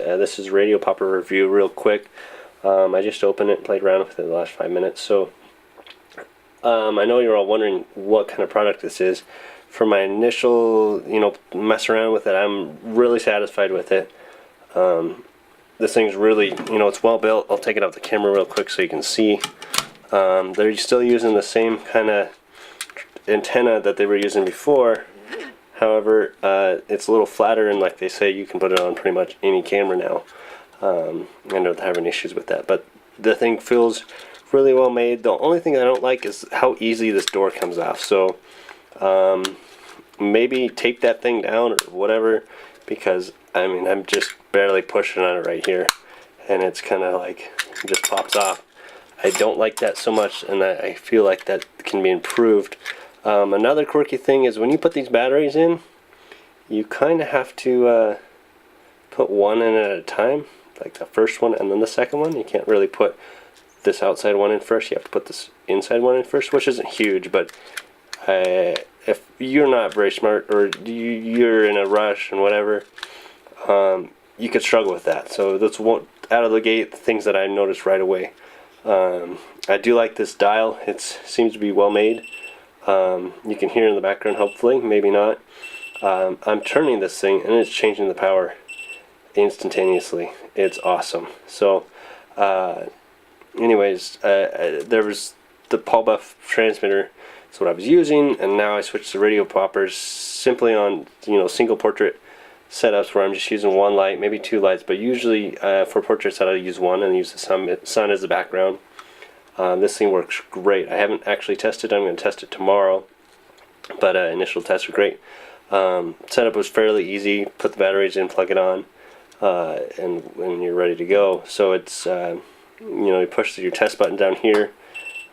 This is Radio Popper review real quick. I just opened it and played around with it the last 5 minutes. So I know you're all wondering what kind of product this is. For my initial, mess around with it, I'm really satisfied with it. This thing's really, it's well built. I'll take it off the camera real quick so you can see. They're still using the same kind of antenna that they were using before. However, it's a little flatter, and like they say, you can put it on pretty much any camera now. I don't have any issues with that, but the thing feels really well made. The only thing I don't like is how easy this door comes off. So maybe tape that thing down or whatever, because I'm just barely pushing on it right here, and it's kind of like it just pops off. I don't like that so much, and I feel like that can be improved. Another quirky thing is when you put these batteries in, you kind of have to put one in at a time, like the first one and then the second one. You can't really put this outside one in first. You have to put this inside one in first, which isn't huge, but if you're not very smart or you're in a rush and whatever, you could struggle with that. So that's one out of the gate things that I noticed right away. I do like this dial. It seems to be well made. You can hear in the background, hopefully, maybe not. I'm turning this thing and it's changing the power instantaneously. It's awesome. So anyways, there was the Paul Buff transmitter. That's what I was using, and now I switched to Radio Poppers simply on single portrait setups where I'm just using one light, maybe two lights, but usually for portraits I use one and use the sun as the background. This thing works great. I haven't actually tested it. I'm going to test it tomorrow, but initial tests are great. Setup was fairly easy. Put the batteries in, plug it on, and when you're ready to go. So it's you push your test button down here.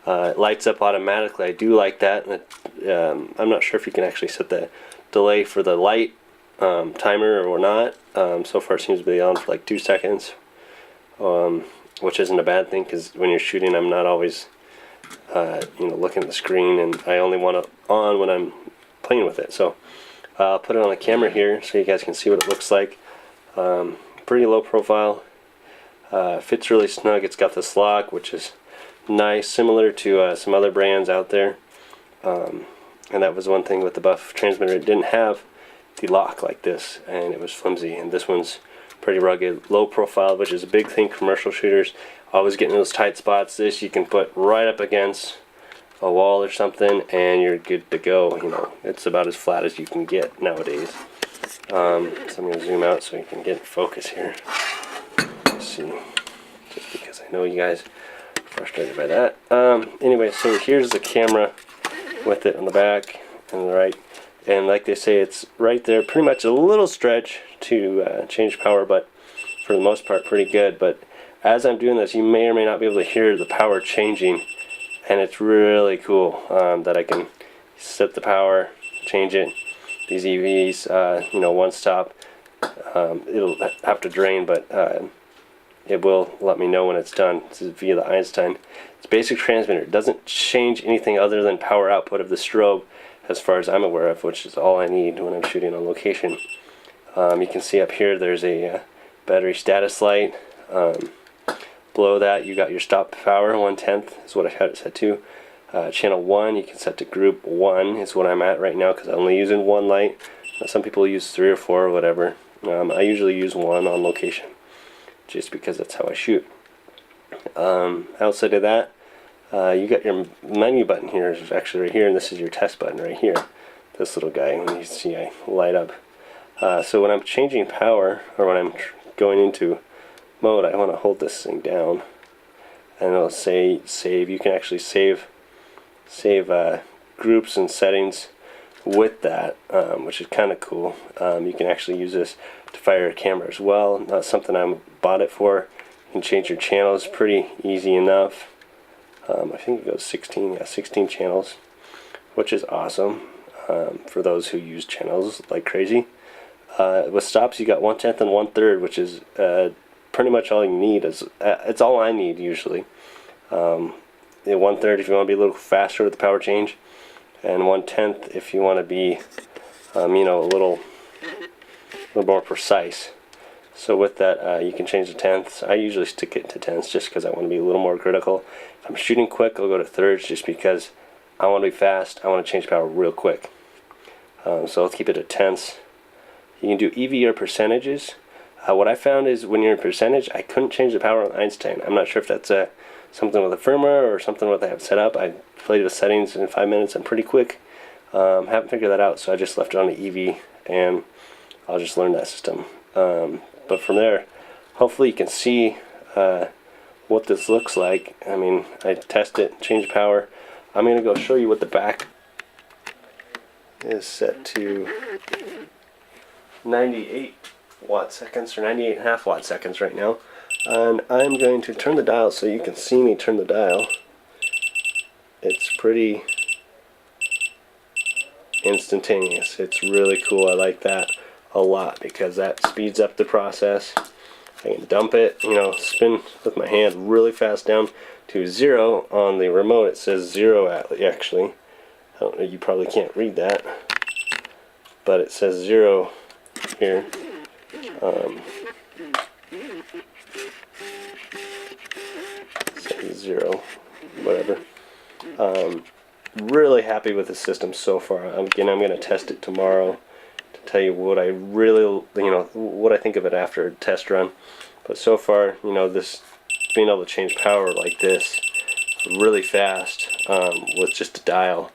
It lights up automatically. I do like that. I'm not sure if you can actually set the delay for the light timer or not. So far it seems to be on for like 2 seconds. Which isn't a bad thing, because when you're shooting, I'm not always, looking at the screen, and I only want it on when I'm playing with it. So I'll put it on the camera here so you guys can see what it looks like. Pretty low profile. Fits really snug. It's got this lock, which is nice, similar to some other brands out there. And that was one thing with the Buff transmitter. It didn't have the lock like this, and it was flimsy. And this one's pretty rugged, low profile, which is a big thing. Commercial shooters always getting those tight spots. This you can put right up against a wall or something and you're good to go. It's about as flat as you can get nowadays. So I'm going to zoom out so you can get focus here. Let's see, just because I know you guys are frustrated by that. Anyway, so here's the camera with it on the back and the right. And like they say, it's right there, pretty much a little stretch to change power, but for the most part pretty good. But as I'm doing this, you may or may not be able to hear the power changing, and it's really cool that I can set the power, change it. These EVs, one stop, it'll have to drain, but it will let me know when it's done. This is via the Einstein. It's a basic transmitter. It doesn't change anything other than power output of the strobe, as far as I'm aware of, which is all I need when I'm shooting on location. You can see up here there's a battery status light. Below that you got your stop power, 1/10 is what I had it set to. Channel 1 you can set to group 1 is what I'm at right now, because I'm only using one light. Some people use 3 or 4 or whatever. I usually use 1 on location, just because that's how I shoot. Outside of that, you got your menu button here, is actually right here, and this is your test button right here. This little guy, when you see I light up. So when I'm changing power, or when I'm going into mode, I want to hold this thing down, and it'll say save. You can actually save groups and settings with that, which is kind of cool. You can actually use this to fire a camera as well. Not something I bought it for. You can change your channels pretty easy enough. I think it goes 16 channels, which is awesome for those who use channels like crazy. With stops, you got 1/10 and 1/3, which is pretty much all you need. It's all I need usually. 1/3 if you want to be a little faster with the power change, and 1/10 if you want to be, a little more precise. So with that, you can change the tenths. I usually stick it to tenths just because I want to be a little more critical. If I'm shooting quick, I'll go to thirds just because I want to be fast. I want to change power real quick. So let's keep it at tenths. You can do EV or percentages. What I found is when you're in percentage, I couldn't change the power on Einstein. I'm not sure if that's something with the firmware or something what they have set up. I played with settings in 5 minutes. I'm pretty quick. Haven't figured that out, so I just left it on the EV, and I'll just learn that system. But from there, hopefully you can see what this looks like. I mean, I test it, change power. I'm going to go show you what the back is set to 98 watt seconds or 98.5 watt seconds right now. And I'm going to turn the dial so you can see me turn the dial. It's pretty instantaneous. It's really cool. I like that a lot because that speeds up the process. I can dump it, spin with my hand really fast down to 0. On the remote it says 0 actually. I don't know, you probably can't read that, but it says 0 here. Say 0, whatever. Really happy with the system so far. Again, I'm going to test it tomorrow to tell you what I really, what I think of it after a test run. But so far, this being able to change power like this really fast with just a dial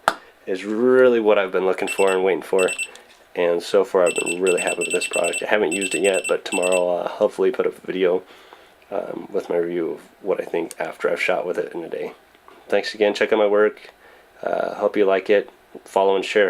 is really what I've been looking for and waiting for. And so far, I've been really happy with this product. I haven't used it yet, but tomorrow I'll hopefully put up a video with my review of what I think after I've shot with it in a day. Thanks again. Check out my work. Hope you like it. Follow and share.